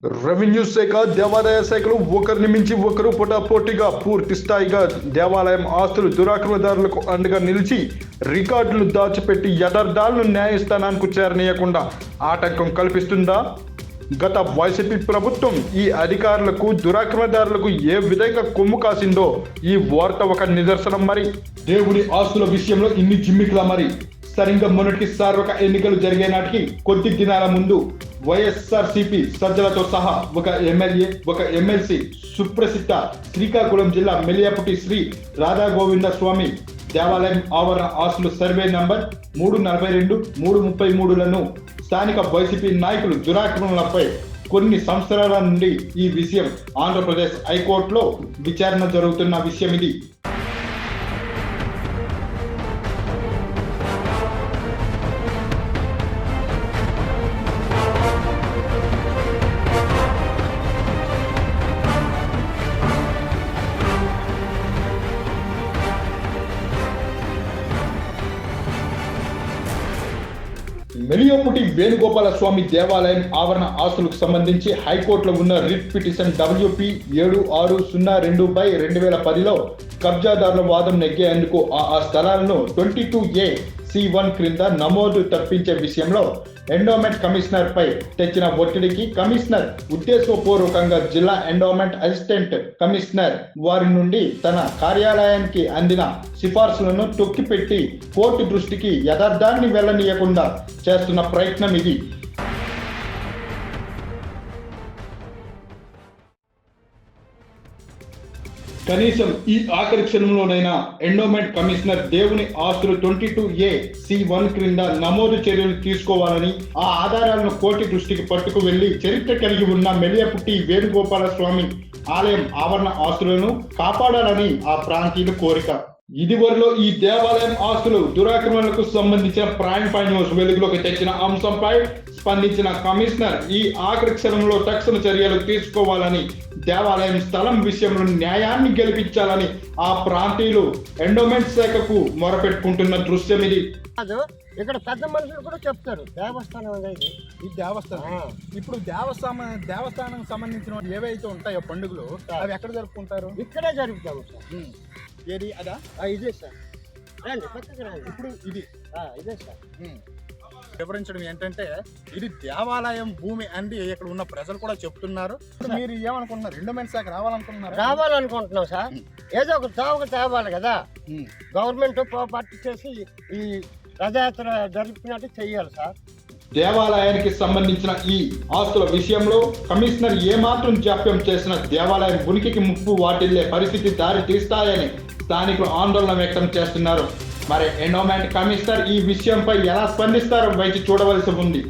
Revenue శాఖ దేవాదాయ శాఖలు ఒకరిని మించి ఒకరు పోటాపోటీగా పూర్తి స్థాయిగా దేవాలయం ఆస్తులు దురాక్రమదారులకు అండగా నిలిచి రికార్డులు దాచిపెట్టి యథార్థాలను న్యాయస్థానానికి చేరనీయకుండా ఆటంకం కల్పిస్తుందా? గత వైసీపీ ప్రభుత్వం ఈ అధికారులకు దురాక్రమదారులకు ఏ విధంగా కొమ్ము కాసిందో ఈ వార్త ఒక నిదర్శనం. మరి దేవుడి ఆస్తుల విషయంలో ఇన్ని జిమ్మికుల మరి సరిగ్గా మొన్నటికి సార్వక ఎన్నికలు జరిగే నాటికి కొద్ది దినాల ముందు వైఎస్ఆర్సీపీ సజ్జలతో సహా ఒక ఎమ్మెల్యే ఒక ఎమ్మెల్సీ సుప్రసిద్ధ శ్రీకాకుళం జిల్లా మెలియాపుటి శ్రీ రాధా గోవింద స్వామి దేవాలయం ఆవరణ ఆస్తుల సర్వే నంబర్ 342, 333లను స్థానిక వైసీపీ నాయకులు దురాక్రమణలపై కొన్ని సంవత్సరాల నుండి ఈ విషయం ఆంధ్రప్రదేశ్ హైకోర్టులో విచారణ జరుగుతున్న విషయం ఇది. మెలియాపుటి వేణుగోపాల స్వామి దేవాలయం ఆవరణ ఆస్తులకు సంబంధించి హైకోర్టులో ఉన్న రిట్ పిటిషన్ WP 7602/2010లో కబ్జాదారుల వాదం నెగ్గేందుకు ఆ స్థలాలను 22A(C)(1) క్రింద నమోదు తప్పించే విషయంలో ఎండోమెంట్ కమిషనర్ పై తెచ్చిన ఒత్తిడికి కమిషనర్ ఉద్దేశపూర్వకంగా జిల్లా ఎండోమెంట్ అసిస్టెంట్ కమిషనర్ వారి నుండి తన కార్యాలయానికి అందిన సిఫార్సులను తొక్కిపెట్టి కోర్టు దృష్టికి యథార్థాన్ని వెళ్లనీయకుండా చేస్తున్న ప్రయత్నం ఇది. కనీసం ఈ ఆఖరి క్షణంలోనైనా ఎండోమెంట్ కమిషనర్ దేవుని ఆస్తులు 22A(C)(1) క్రింద నమోదు చర్యలు తీసుకోవాలని, ఆ ఆధారాలను కోర్టు దృష్టికి పట్టుకు వెళ్లి చరిత్ర కలిగి ఉన్న మెలియాపుట్టి వేణుగోపాల స్వామి ఆలయం ఆవరణ ఆస్తులను కాపాడాలని ఆ ప్రాంతీయుల కోరిక. ఇదివరలో ఈ దేవాలయం ఆస్తులు దురాక్రమణలకు సంబంధించిన ప్రైమ్ న్యూస్ వెలుగులోకి తెచ్చిన అంశంపై స్పందించిన కమిషనర్ ఈ ఆఖరి క్షణంలో తక్షణ చర్యలు తీసుకోవాలని, దేవాలయం స్థలం విషయంలో న్యాయాన్ని గెలిపించాలని ఆ ప్రాంతీయులు ఎండోమెంట్ శాఖకు మొరపెట్టుకుంటున్న దృశ్యం ఇది. ఇక్కడ పెద్ద మనుషులు కూడా చెప్తారు దేవస్థానం అనేది ఈ దేవస్థానం. ఇప్పుడు దేవస్థానం సంబంధించిన ఏవైతే ఉంటాయో పండుగలు అవి ఎక్కడ జరుపుకుంటారు? ఇక్కడే జరుపుతాము సార్. ఏది అదా? ఇదే సార్. రండి పక్కకి రండి. ఇప్పుడు ఇది ఇదే సార్. వివరించడం ఏంటంటే ఇది దేవాలయం భూమి అని ఇక్కడ ఉన్న ప్రజలు కూడా చెప్తున్నారు. మీరు ఏమనుకుంటున్నారు? ఎండోమెంట్ శాఖ రావాలనుకుంటున్నాం సార్. ఏదో ఒక చావుకు తేవాలి కదా. గవర్నమెంట్ పట్టు చేసి ఈ రథయాత్ర జరిపినట్టు చెయ్యాలి సార్. దేవాలయానికి సంబంధించిన ఈ ఆస్తుల విషయంలో కమిషనర్ ఏమాత్రం జాప్యం చేసిన దేవాలయం ఉనికికి ముప్పు వాటిల్లే పరిస్థితి దారి తీస్తాయని స్థానికులు ఆందోళన వ్యక్తం చేస్తున్నారు. మరి ఎండోమెంట్ కమిషనర్ ఈ విషయంపై ఎలా స్పందిస్తారో వేచి చూడవలసి ఉంది.